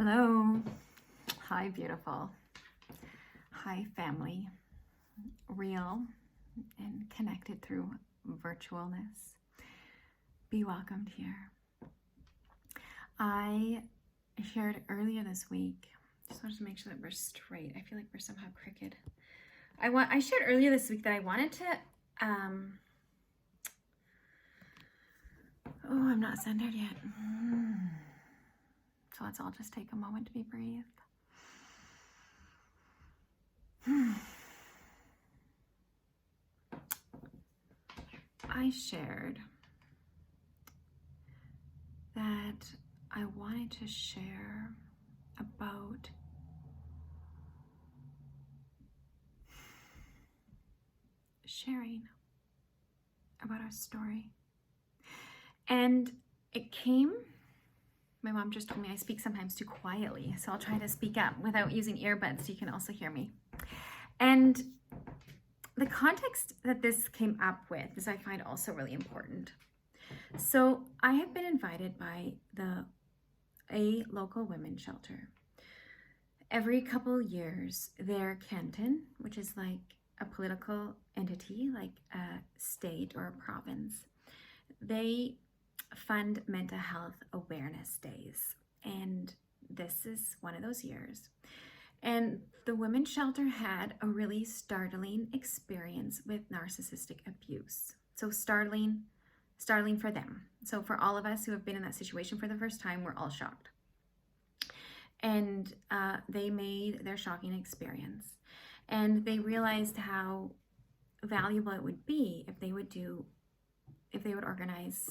Hello. Hi, beautiful. Hi, family. Real and connected through virtualness. Be welcomed here. I shared earlier this week, just wanted to make sure that we're straight. I feel like we're somehow crooked. I shared earlier this week that I wanted to, I'm not centered yet. So let's all just take a moment to be breathed. I shared that I wanted to share about sharing about our story. And it came, my mom just told me I speak sometimes too quietly, so I'll try to speak up without using earbuds so you can also hear me. And the context that this came up with is I find also really important. So I have been invited by a local women's shelter. Every couple years, their canton, which is like a political entity, like a state or a province, they fund mental health awareness days. And this is one of those years. And the women's shelter had a really startling experience with narcissistic abuse. So startling for them. So for all of us who have been in that situation for the first time, we're all shocked. And they made their shocking experience. And they realized how valuable it would be if they would organize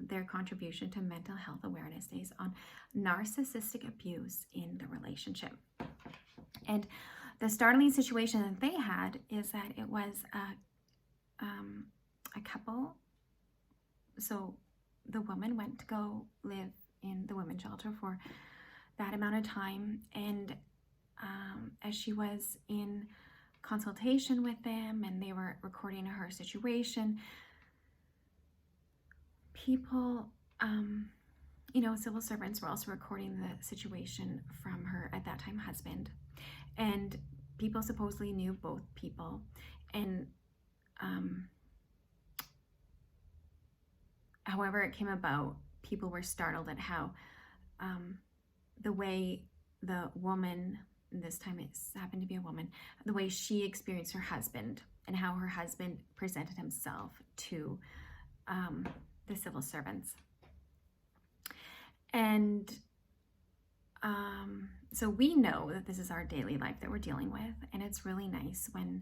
their contribution to mental health awareness days on narcissistic abuse in the relationship. And the startling situation that they had is that it was a couple. So the woman went to go live in the women's shelter for that amount of time. And as she was in consultation with them and they were recording her situation, people, civil servants were also recording the situation from her, at that time, husband. And people supposedly knew both people. And however it came about, people were startled at how the way the woman, this time it happened to be a woman, the way she experienced her husband and how her husband presented himself to the civil servants. And so we know that this is our daily life that we're dealing with, and it's really nice when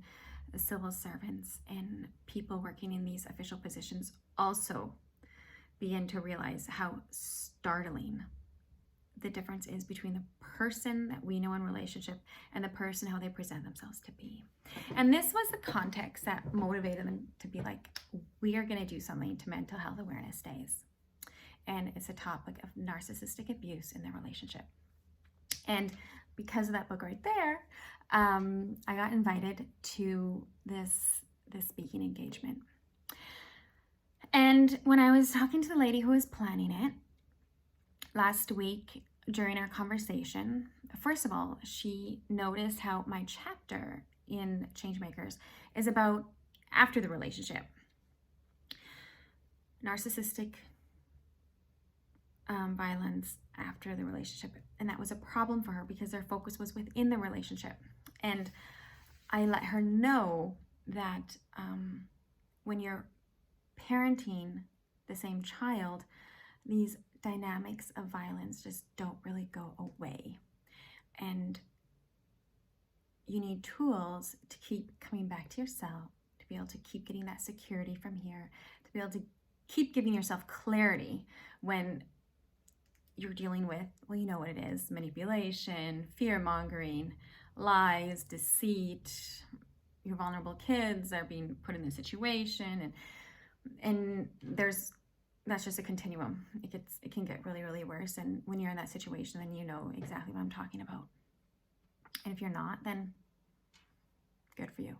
the civil servants and people working in these official positions also begin to realize how startling the difference is between the person that we know in relationship and the person how they present themselves to be. And this was the context that motivated them to be like, we are going to do something to Mental Health Awareness Days. And it's a topic of narcissistic abuse in their relationship. And because of that book right there, I got invited to this speaking engagement. And when I was talking to the lady who was planning it last week during our conversation, first of all, she noticed how my chapter in Changemakers is about after the relationship. Narcissistic violence after the relationship. And that was a problem for her because their focus was within the relationship. And I let her know that when you're parenting the same child, these dynamics of violence just don't really go away. And you need tools to keep coming back to yourself, to be able to keep getting that security from here, to be able to keep giving yourself clarity when you're dealing with, well, you know what it is, manipulation, fear-mongering, lies, deceit. Your vulnerable kids are being put in this situation, and that's just a continuum. It can get really, really worse. And when you're in that situation, then you know exactly what I'm talking about. And if you're not, then good for you.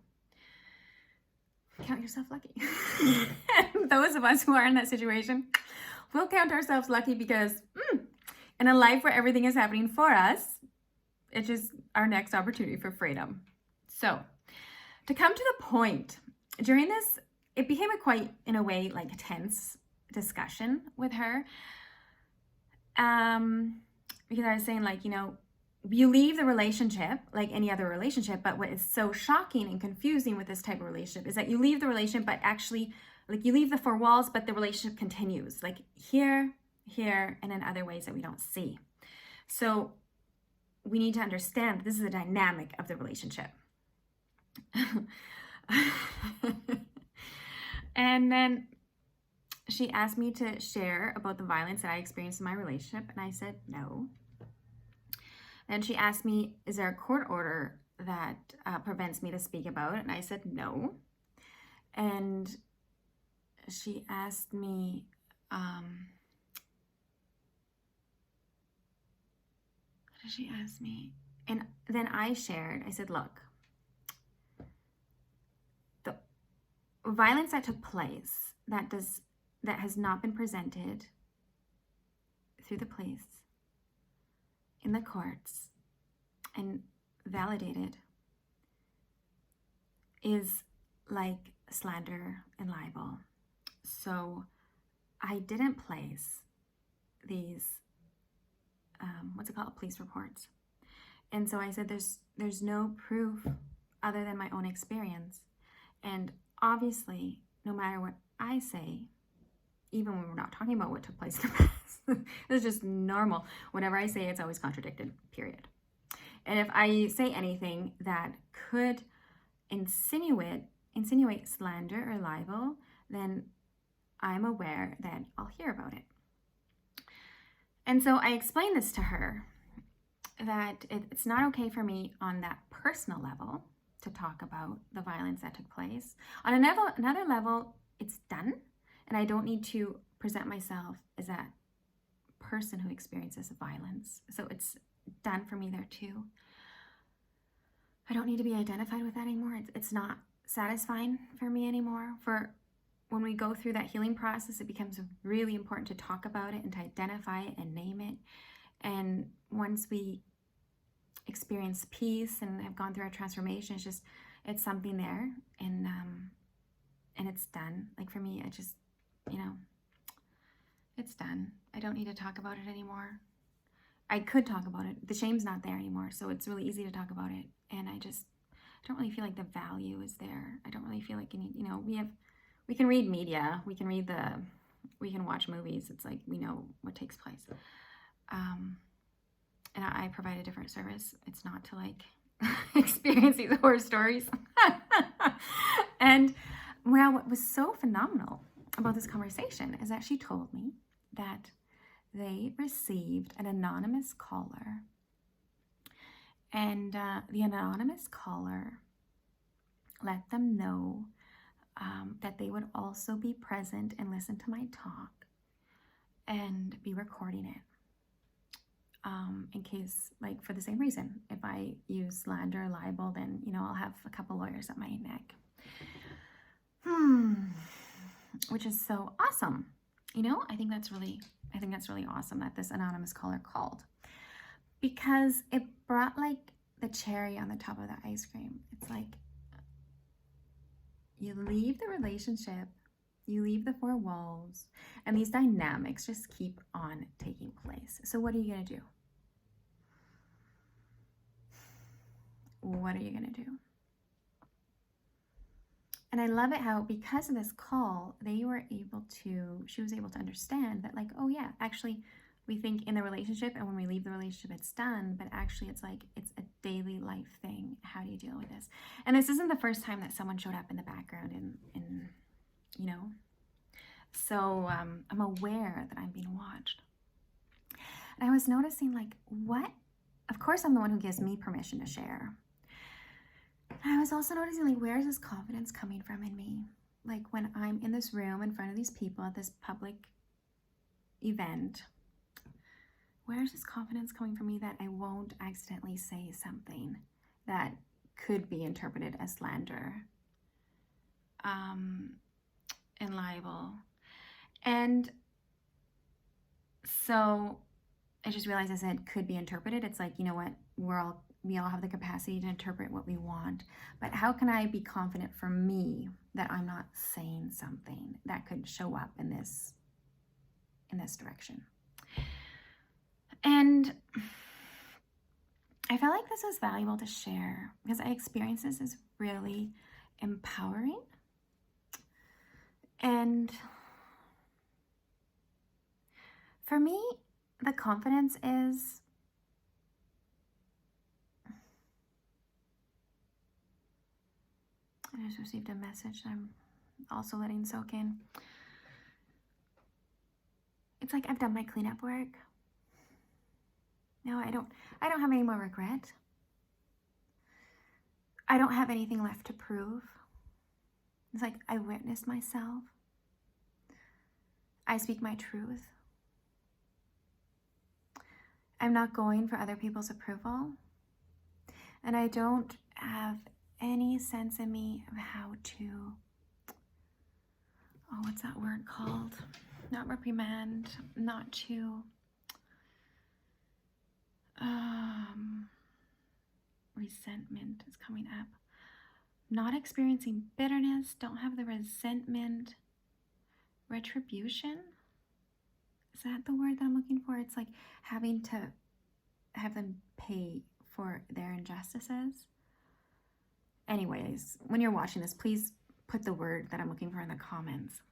Count yourself lucky. Those of us who are in that situation, we'll count ourselves lucky because In a life where everything is happening for us, it's just our next opportunity for freedom. So, to come to the point, during this, it became a quite, in a way, like tense discussion with her. Because I was saying, like, you leave the relationship like any other relationship, but what is so shocking and confusing with this type of relationship is that you leave the relationship, but actually, like, you leave the four walls, but the relationship continues, like here, and in other ways that we don't see. So we need to understand this is the dynamic of the relationship. And then she asked me to share about the violence that I experienced in my relationship, and I said no. And she asked me, is there a court order that prevents me to speak about it? And I said no. And she asked me, what did she ask me? And then I shared, I said, look, the violence that took place that has not been presented through the police, in the courts, and validated, is like slander and libel. So I didn't place these, police reports. And so I said, there's no proof other than my own experience. And obviously, no matter what I say, even when we're not talking about what took place in the past, it's just normal. Whenever I say, it's always contradicted, period. And if I say anything that could insinuate slander or libel, then I'm aware that I'll hear about it. And so I explained this to her, that it's not okay for me on that personal level to talk about the violence that took place. On another level, it's done. And I don't need to present myself as that person who experiences violence. So it's done for me there too. I don't need to be identified with that anymore. It's not satisfying for me anymore. For when we go through that healing process, it becomes really important to talk about it and to identify it and name it. And once we experience peace and have gone through our transformation, it's something there, and it's done. Like for me, it's done. I don't need to talk about it anymore. I could talk about it. The shame's not there anymore, so it's really easy to talk about it. And I don't really feel like the value is there. I don't really feel like we can read media, we can watch movies. It's like we know what takes place. And I provide a different service. It's not to like experience these horror stories. And what was so phenomenal about this conversation is that she told me that they received an anonymous caller, and the anonymous caller let them know that they would also be present and listen to my talk and be recording it, in case, like, for the same reason. If I use slander or libel, then I'll have a couple lawyers at my neck. Which is so awesome. I think that's really awesome that this anonymous caller called, because it brought like the cherry on the top of the ice cream. It's like, you leave the relationship, you leave the four walls, and these dynamics just keep on taking place. So what are you going to do? What are you going to do? And I love it how, because of this call, she was able to understand that, like, oh yeah, actually, we think in the relationship, and when we leave the relationship, it's done, but actually it's like, it's a daily life thing. How do you deal with this? And this isn't the first time that someone showed up in the background and so I'm aware that I'm being watched. And I was noticing, like, of course I'm the one who gives me permission to share. I was also noticing, like, where is this confidence coming from in me? Like, when I'm in this room in front of these people at this public event, where is this confidence coming from me that I won't accidentally say something that could be interpreted as slander and libel? And so I just realized as it could be interpreted. It's like, you know what, we all have the capacity to interpret what we want, but how can I be confident for me that I'm not saying something that could show up in this direction? And I felt like this was valuable to share because I experienced this as really empowering. And for me, the confidence is I just received a message that I'm also letting soak in. It's like I've done my cleanup work. No, I don't have any more regret. I don't have anything left to prove. It's like I witnessed myself. I speak my truth. I'm not going for other people's approval. And I don't have any sense in me of how to, what's that word called? Not reprimand, not to, resentment is coming up. Not experiencing bitterness, don't have the resentment, retribution. Is that the word that I'm looking for? It's like having to have them pay for their injustices. Anyways, when you're watching this, please put the word that I'm looking for in the comments.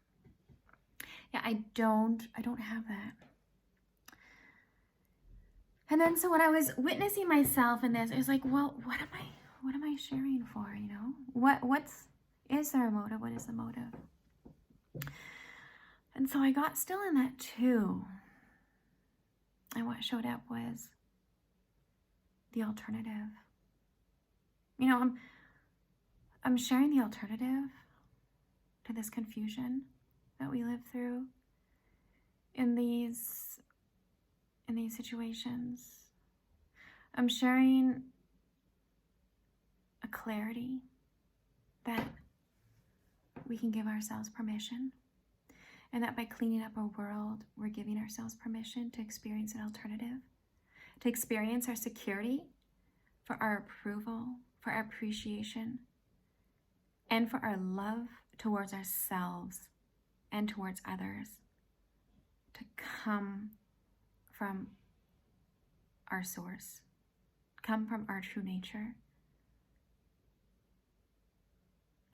Yeah, I don't have that. And then so when I was witnessing myself in this, it was like, well, what am I sharing for, you know? Is there a motive? What is the motive? And so I got still in that too. And what showed up was the alternative. You know, I'm sharing the alternative to this confusion that we live through in these situations. I'm sharing a clarity that we can give ourselves permission, and that by cleaning up our world, we're giving ourselves permission to experience an alternative, to experience our security, for our approval, for our appreciation, and for our love towards ourselves and towards others, to come from our source, come from our true nature.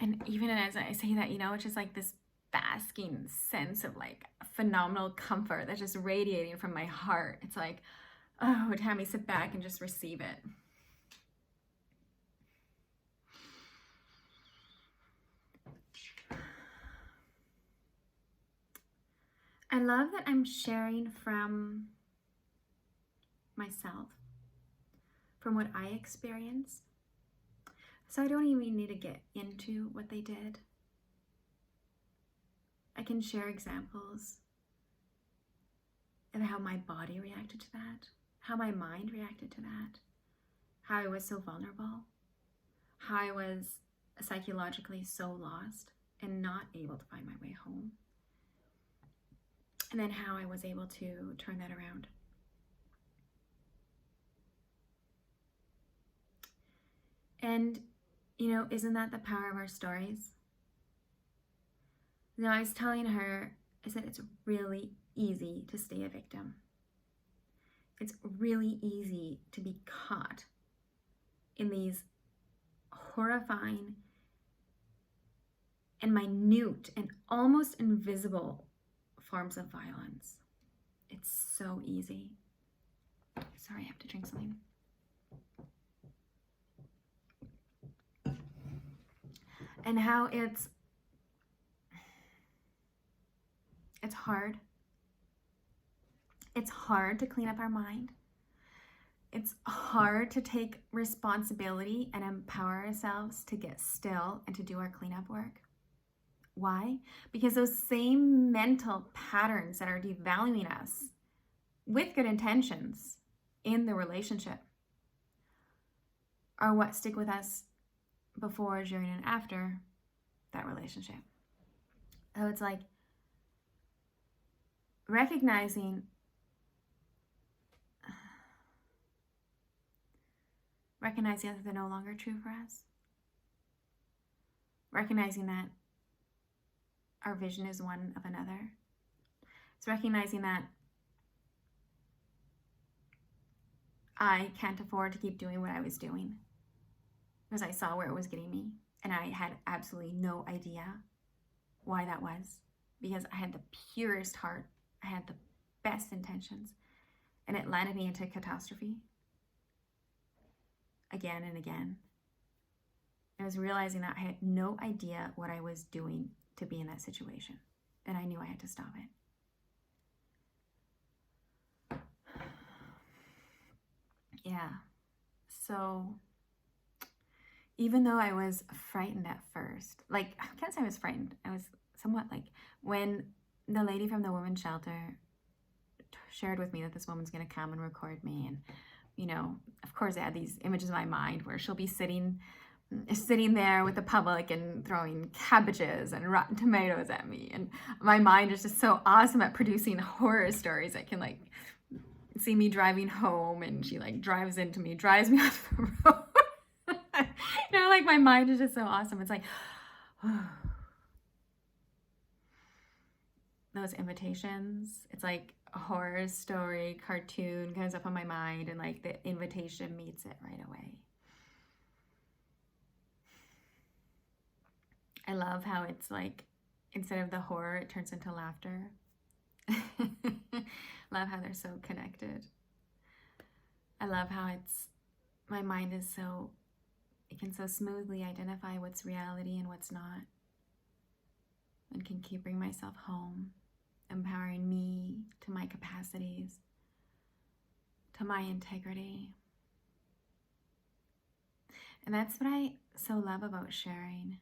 And even as I say that, you know, it's just like this basking sense of like phenomenal comfort that's just radiating from my heart. It's like, oh, Tammy, sit back and just receive it. I love that I'm sharing from myself, from what I experienced. So I don't even need to get into what they did. I can share examples of how my body reacted to that, how my mind reacted to that, how I was so vulnerable, how I was psychologically so lost and not able to find my way home, and then how I was able to turn that around. And, you know, isn't that the power of our stories? You know, I was telling her, I said, it's really easy to stay a victim. It's really easy to be caught in these horrifying and minute and almost invisible forms of violence. It's so easy. Sorry, I have to drink something. And how it's hard. It's hard to clean up our mind. It's hard to take responsibility and empower ourselves to get still and to do our cleanup work. Why? Because those same mental patterns that are devaluing us with good intentions in the relationship are what stick with us before, during, and after that relationship. So it's like recognizing recognizing that they're no longer true for us, recognizing that our vision is one of another. It's recognizing that I can't afford to keep doing what I was doing because I saw where it was getting me, and I had absolutely no idea why that was, because I had the purest heart, I had the best intentions, and it landed me into catastrophe again and again. I was realizing that I had no idea what I was doing to be in that situation, and I knew I had to stop it. Yeah, so even though I was frightened at first, like, I can't say I was frightened, I was somewhat like, when the lady from the women's shelter shared with me that this woman's going to come and record me, and, you know, of course I had these images in my mind where she'll be sitting there with the public and throwing cabbages and rotten tomatoes at me, and my mind is just so awesome at producing horror stories. I can, like, see me driving home, and she, like, drives into me, drives me off the road. You know, like, my mind is just so awesome. It's like, those invitations, it's like a horror story cartoon comes up on my mind, and, like, the invitation meets it right away. I love how it's like, instead of the horror, it turns into laughter. Love how they're so connected. I love how my mind is so, it can so smoothly identify what's reality and what's not, and can keep bring myself home, empowering me to my capacities, to my integrity. And that's what I so love about sharing.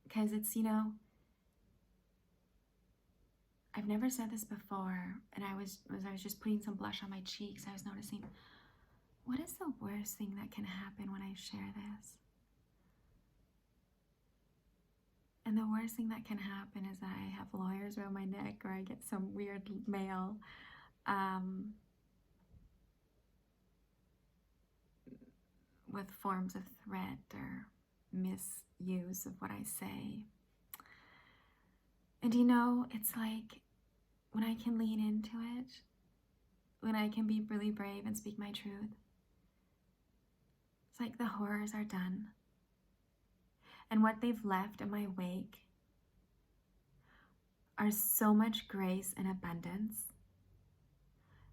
Because it's, you know, I've never said this before, and I was just putting some blush on my cheeks, I was noticing, what is the worst thing that can happen when I share this? And the worst thing that can happen is that I have lawyers around my neck, or I get some weird mail. With forms of threat or misuse of what I say. And, you know, it's like, when I can lean into it, when I can be really brave and speak my truth, it's like the horrors are done. And what they've left in my wake are so much grace and abundance,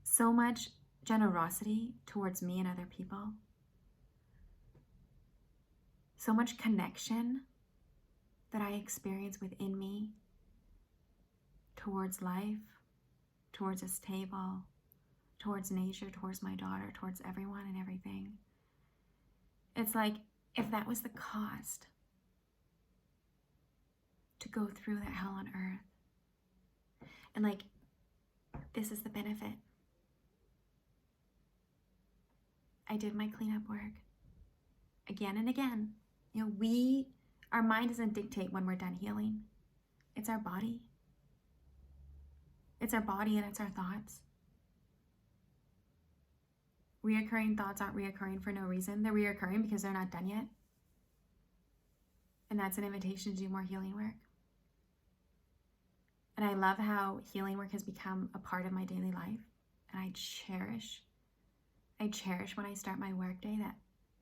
so much generosity towards me and other people, so much connection that I experience within me towards life, towards this table, towards nature, towards my daughter, towards everyone and everything. It's like, if that was the cost to go through that hell on earth, and, like, this is the benefit. I did my cleanup work again and again. You know, our mind doesn't dictate when we're done healing. It's our body. It's our body, and it's our thoughts. Reoccurring thoughts aren't reoccurring for no reason. They're reoccurring because they're not done yet. And that's an invitation to do more healing work. And I love how healing work has become a part of my daily life. And I cherish when I start my work day, that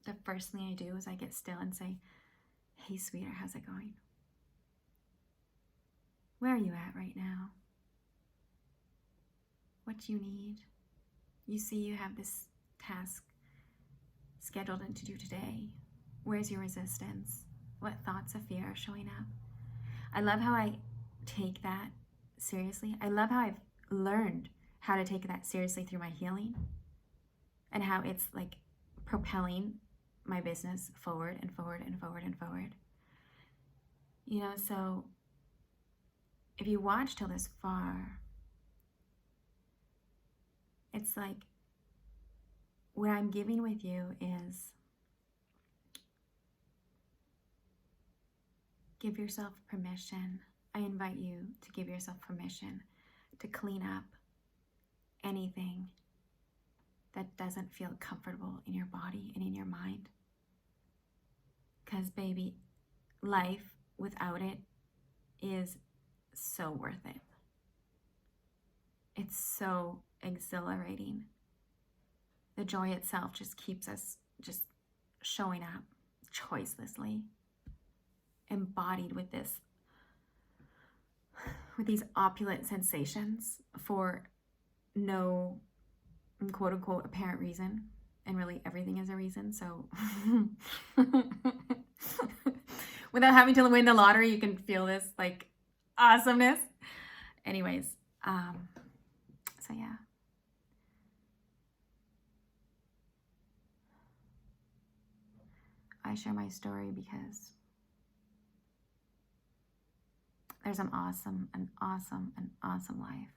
the first thing I do is I get still and say, hey, sweetheart, how's it going? Where are you at right now? What do you need? You see you have this task scheduled in to do today. Where's your resistance? What thoughts of fear are showing up? I love how I take that seriously. I love how I've learned how to take that seriously through my healing, and how it's like propelling my business forward and forward and forward and forward. You know, so if you watch till this far, it's like, what I'm giving with you is, give yourself permission. I invite you to give yourself permission to clean up anything that doesn't feel comfortable in your body and in your mind. Because, baby, life without it is so worth it. It's so exhilarating. The joy itself just keeps us just showing up choicelessly, embodied with these opulent sensations for no quote unquote apparent reason. And really everything is a reason. So without having to win the lottery, you can feel this like awesomeness. Anyways, so yeah. I share my story because there's an awesome life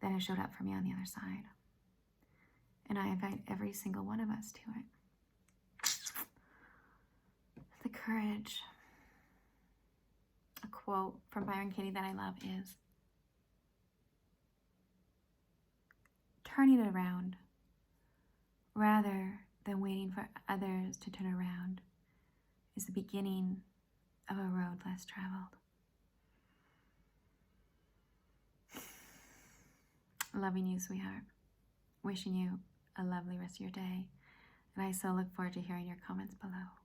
that has showed up for me on the other side. And I invite every single one of us to it. The courage. A quote from Byron Katie that I love is, turning it around rather than waiting for others to turn around is the beginning of a road less traveled. Loving you, sweetheart. Wishing you a lovely rest of your day. And I so look forward to hearing your comments below.